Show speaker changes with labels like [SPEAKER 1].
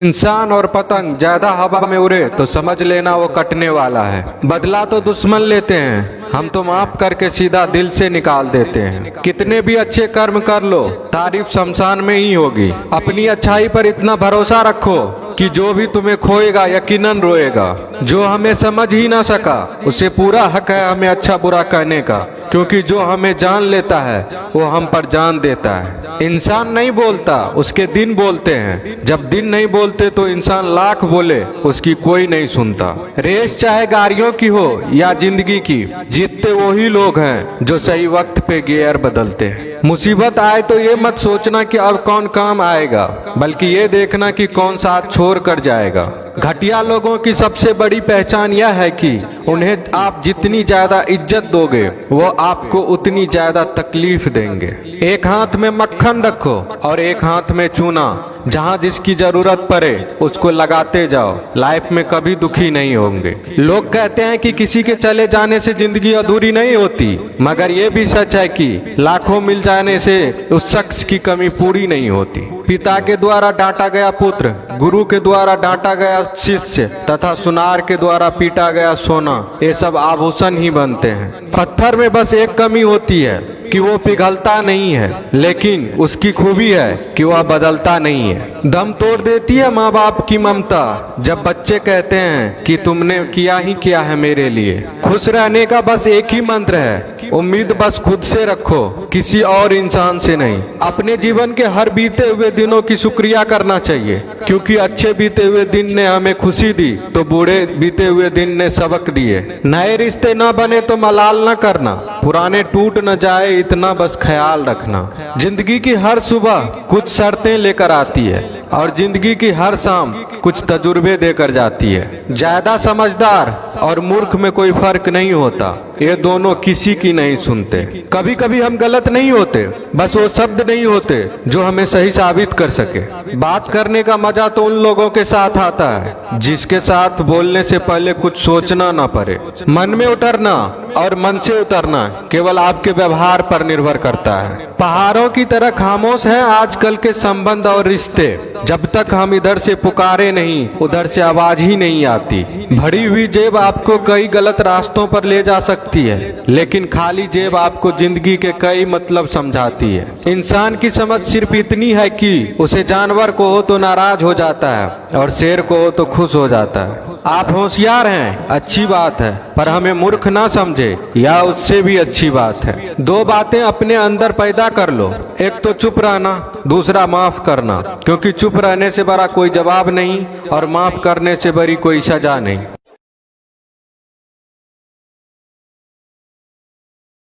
[SPEAKER 1] इंसान और पतंग ज्यादा हवा में उड़े तो समझ लेना वो कटने वाला है। बदला तो दुश्मन लेते हैं, हम तो माफ करके सीधा दिल से निकाल देते हैं। कितने भी अच्छे कर्म कर लो, तारीफ शमशान में ही होगी। अपनी अच्छाई पर इतना भरोसा रखो कि जो भी तुम्हें खोएगा यकीनन रोएगा। जो हमें समझ ही ना सका उसे पूरा हक है हमें अच्छा बुरा कहने का, क्योंकि जो हमें जान लेता है वो हम पर जान देता है। इंसान नहीं बोलता, उसके दिन बोलते हैं। जब दिन नहीं बोलते तो इंसान लाख बोले उसकी कोई नहीं सुनता। रेस चाहे गाड़ियों की हो या जिंदगी की, जीतते वही लोग हैं जो सही वक्त पे गियर बदलते हैं। मुसीबत आए तो ये मत सोचना कि अब कौन काम आएगा, बल्कि ये देखना कि कौन साथ छोड़ कर जाएगा। घटिया लोगों की सबसे बड़ी पहचान यह है कि उन्हें आप जितनी ज्यादा इज्जत दोगे वो आपको उतनी ज्यादा तकलीफ देंगे। एक हाथ में मक्खन रखो और एक हाथ में चूना। जहाँ जिसकी जरूरत पड़े उसको लगाते जाओ, लाइफ में कभी दुखी नहीं होंगे। लोग कहते हैं कि किसी के चले जाने से जिंदगी अधूरी नहीं होती, मगर ये भी सच है कि लाखों मिल जाने से उस शख्स की कमी पूरी नहीं होती। पिता के द्वारा डांटा गया पुत्र, गुरु के द्वारा डांटा गया शिष्य तथा सुनार के द्वारा पीटा गया सोना, ये सब आभूषण ही बनते हैं। पत्थर में बस एक कमी होती है कि वो पिघलता नहीं है, लेकिन उसकी खूबी है कि वह बदलता नहीं है। दम तोड़ देती है माँ बाप की ममता जब बच्चे कहते हैं कि तुमने किया ही क्या है मेरे लिए। खुश रहने का बस एक ही मंत्र है, उम्मीद बस खुद से रखो, किसी और इंसान से नहीं। अपने जीवन के हर बीते हुए दिनों की शुक्रिया करना चाहिए, क्योंकि अच्छे बीते हुए दिन ने हमें खुशी दी तो बुरे बीते हुए दिन ने सबक दिए। नए रिश्ते न बने तो मलाल न करना, पुराने टूट न जाए इतना बस ख्याल रखना। जिंदगी की हर सुबह कुछ शर्तें लेकर आती है और जिंदगी की हर शाम कुछ तजुर्बे देकर जाती है। ज्यादा समझदार और मूर्ख में कोई फर्क नहीं होता, ये दोनों किसी की नहीं सुनते। कभी कभी हम गलत नहीं होते, बस वो शब्द नहीं होते जो हमें सही साबित कर सके। बात करने का मजा तो उन लोगों के साथ आता है जिसके साथ बोलने से पहले कुछ सोचना ना पड़े। मन में उतरना और मन से उतरना केवल आपके व्यवहार पर निर्भर करता है। पहाड़ों की तरह खामोश है आजकल के संबंध और रिश्ते। जब तक हम इधर से पुकारे नहीं उधर से आवाज ही नहीं आती। भरी हुई जेब आपको कई गलत रास्तों पर ले जा सकती है, लेकिन खाली जेब आपको जिंदगी के कई मतलब समझाती है। इंसान की समझ सिर्फ इतनी है कि उसे जानवर को हो तो नाराज हो जाता है और शेर को हो तो खुश हो जाता है। आप होशियार हैं, अच्छी बात है, पर हमें मूर्ख ना समझे या उससे भी अच्छी बात है। दो बातें अपने अंदर पैदा कर लो, एक तो चुप रहना, दूसरा माफ करना, क्योंकि चुप रहने से बड़ा कोई जवाब नहीं और माफ करने से बड़ी कोई सजा नहीं।